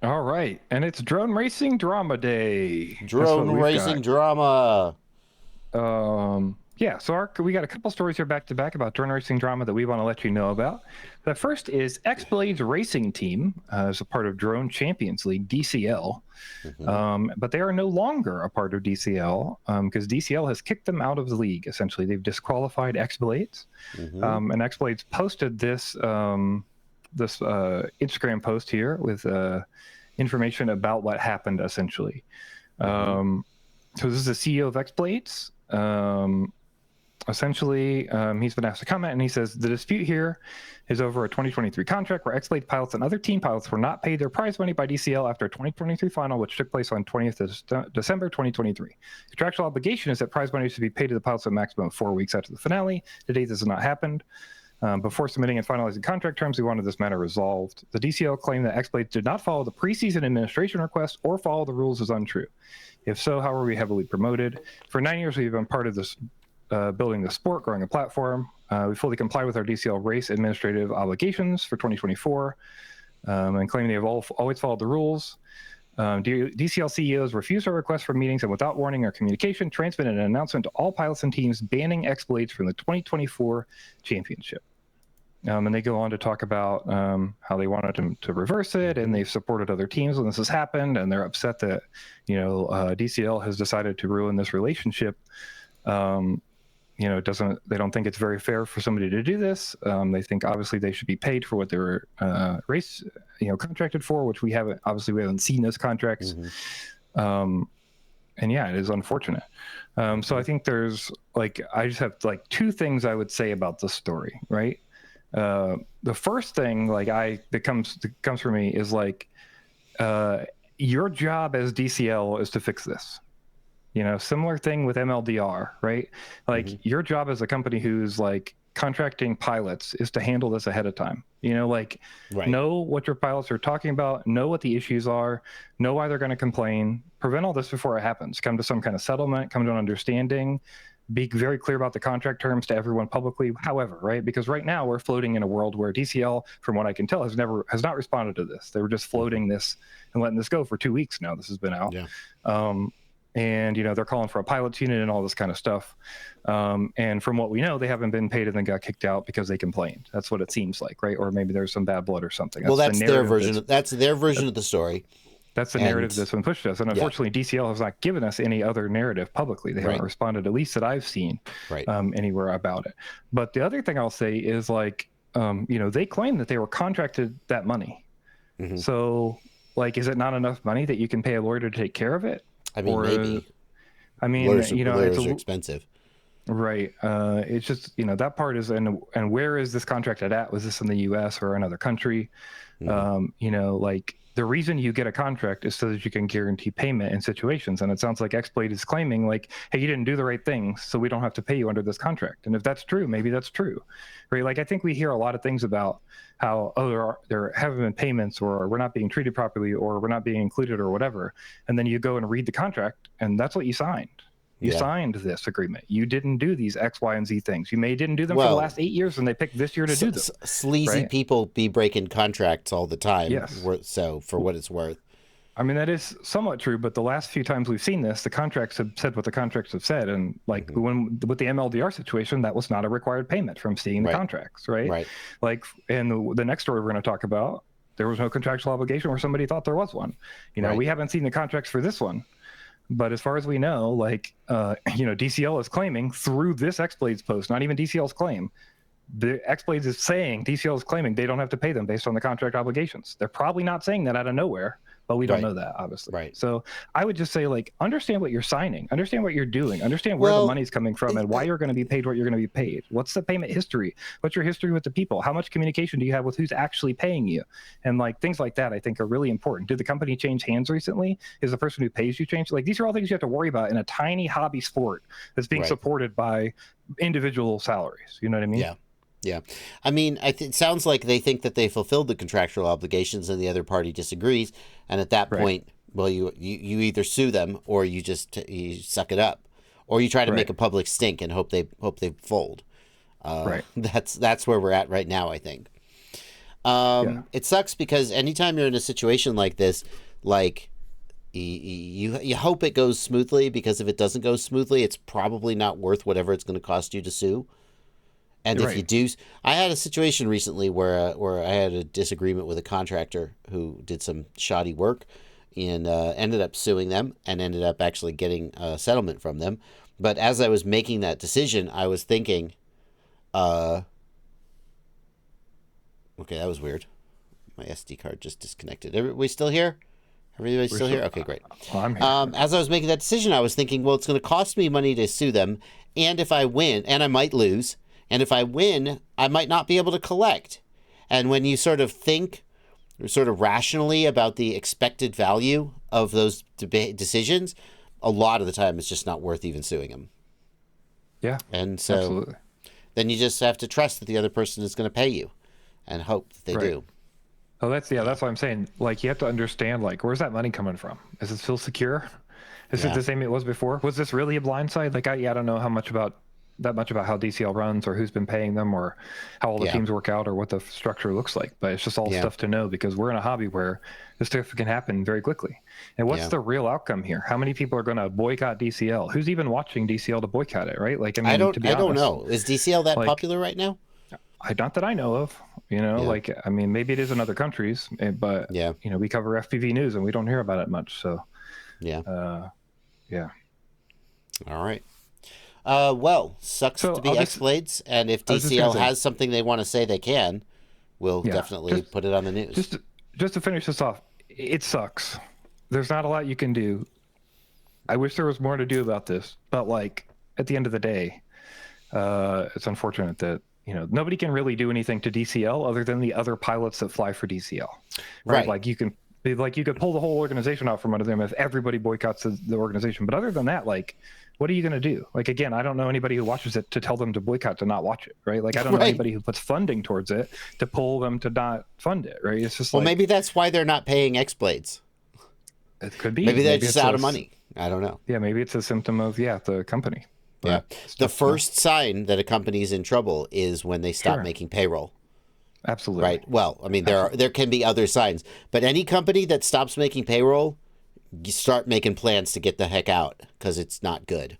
All right, and it's Drone Racing Drama Day. That's what Drone we've got. racing drama. Yeah, so we got a couple stories here back to back about drone racing drama that we want to let you know about. The first is XBlades Racing Team is a part of Drone Champions League (DCL), Hmm. but they are no longer a part of DCL because DCL has kicked them out of the league. Essentially, they've disqualified XBlades, Hmm. and XBlades posted this Instagram post here with information about what happened. Essentially, Hmm. um, so this is the CEO of XBlades. Essentially, he's been asked to comment, and he says the dispute here is over a 2023 contract where XBlade pilots and other team pilots were not paid their prize money by DCL after a 2023 final, which took place on 20th of December 2023. Contractual obligation is that prize money is to be paid to the pilots a maximum of 4 weeks after the finale. To date, this has not happened. Before submitting and finalizing contract terms, we wanted this matter resolved. The DCL claimed that XBlade did not follow the preseason administration request or follow the rules is untrue. If so, how were we heavily promoted? For 9 years, we've been part of this building the sport, growing a platform. We fully comply with our DCL race administrative obligations for 2024 and claim they have always followed the rules. DCL CEOs refused our request for meetings and without warning or communication, transmitted an announcement to all pilots and teams banning XBlades from the 2024 championship. And they go on to talk about how they wanted to reverse it, and they've supported other teams when this has happened, and they're upset that DCL has decided to ruin this relationship. They don't think it's very fair for somebody to do this. They think obviously they should be paid for what they were contracted for, which we haven't seen those contracts. Hmm. And yeah, it is unfortunate. So I think I just have two things I would say about this story, right? The first thing that comes for me is your job as DCL is to fix this. Similar thing with MLDR, right? Hmm. Your job as a company who's contracting pilots is to handle this ahead of time. Right. Know what your pilots are talking about, know what the issues are, know why they're going to complain, prevent all this before it happens. Come to some kind of settlement, come to an understanding, be very clear about the contract terms to everyone publicly. However, right, because right now we're floating in a world where DCL, from what I can tell, has not responded to this. They were just Hmm. floating this and letting this go for 2 weeks now. This has been out. Yeah. And they're calling for a pilots unit and all this kind of stuff. And from what we know, they haven't been paid and then got kicked out because they complained. That's what it seems like, right? Or maybe there's some bad blood or something. Well, That's the narrative That's their version of the story. that's the narrative And that's been pushed to us. And yeah. unfortunately, DCL has not given us any other narrative publicly. They haven't Right. responded, at least that I've seen, Right. anywhere about it. But the other thing I'll say is they claim that they were contracted that money. Hmm. So is it not enough money that you can pay a lawyer to take care of it? I mean, Or, maybe I mean, it's lawyers are expensive. right. It's just, that part is, and where is this contract at? Was this in the US or another country? Hmm. The reason you get a contract is so that you can guarantee payment in situations. And it sounds like XBlade is claiming hey, you didn't do the right things, so we don't have to pay you under this contract. And if that's true, maybe that's true, right? I think we hear a lot of things about how, there haven't been payments, or we're not being treated properly, or we're not being included, or whatever. And then you go and read the contract, and that's what you signed. You Yeah. signed this agreement. You didn't do these X, Y, and Z things. You didn't do them for the Well, last 8 years, and they picked this year to do them, sleazy right? people be breaking contracts all the time. Yes. So for what it's worth. I mean, that is somewhat true, but the last few times we've seen this, the contracts have said what the contracts have said. And Hmm. with the MLDR situation, that was not a required payment from seeing the Right. contracts, right? Right. And the next story we're going to talk about, there was no contractual obligation where somebody thought there was one. Right. We haven't seen the contracts for this one. But as far as we know, DCL is claiming through this XBlades post, not even DCL's claim, the XBlades is saying, DCL is claiming they don't have to pay them based on the contract obligations. They're probably not saying that out of nowhere, but we don't Right. know that, obviously. Right. So I would just say, understand what you're signing, understand what you're doing, understand where the Well, money's coming from, and why you're going to be paid what you're going to be paid. What's the payment history? What's your history with the people? How much communication do you have with who's actually paying you? And things like that, I think, are really important. Did the company change hands recently? Is the person who pays you change? These are all things you have to worry about in a tiny hobby sport that's being right. supported by individual salaries. You know what I mean? Yeah. Yeah. I mean, it sounds like they think that they fulfilled the contractual obligations and the other party disagrees. And at that Right. point, well, you either sue them or you suck it up, or you try to Right. make a public stink and hope they fold. Right. That's where we're at right now, I think. It sucks because anytime you're in a situation like this, like you hope it goes smoothly, because if it doesn't go smoothly, it's probably not worth whatever it's going to cost you to sue. And if you do, I had a situation recently where I had a disagreement with a contractor who did some shoddy work, and ended up suing them and ended up actually getting a settlement from them. But as I was making that decision, I was thinking, okay, that was weird. My SD card just disconnected. Everybody still here? Everybody still here? Okay, great. I'm here. As I was making that decision, I was thinking, well, it's going to cost me money to sue them, and if I win, and I might lose, and if I win, I might not be able to collect. And when you sort of think sort of rationally about the expected value of those decisions, a lot of the time it's just not worth even suing them. Yeah. And so absolutely. Then you just have to trust that the other person is going to pay you and hope that they do. Oh, that's what I'm saying. Like, you have to understand, like, where's that money coming from? Is it still secure? Is it the same it was before? Was this really a blindside? Like, I don't know how much about how DCL runs, or who's been paying them, or how all the teams work out, or what the structure looks like. But it's just all stuff to know, because we're in a hobby where this stuff can happen very quickly. And what's the real outcome here? How many people are going to boycott DCL? Who's even watching DCL to boycott it, right? Like, I mean, I don't know. Is DCL that popular right now? Not that I know of. Like, I mean, maybe it is in other countries, but we cover FPV news and we don't hear about it much. So all right. Well, sucks to be XBlades, and if DCL has something they want to say, they can. We'll definitely put it on the news. Just to finish this off, it sucks. There's not a lot you can do. I wish there was more to do about this, but like, at the end of the day, it's unfortunate that nobody can really do anything to DCL other than the other pilots that fly for DCL, right? Like, you could pull the whole organization out from under them if everybody boycotts the organization. But other than that, like, what are you going to do? Like, again, I don't know anybody who watches it to tell them to boycott, to not watch it, right? Like, I don't know anybody who puts funding towards it to pull them to not fund it, right? It's just maybe that's why they're not paying XBlades. It could be. Maybe they're just out of money. I don't know. Yeah, maybe it's a symptom of the company. But the first sign that a company is in trouble is when they stop making payroll. Absolutely. Right. Well, I mean, there can be other signs, but any company that stops making payroll, you start making plans to get the heck out, because it's not good.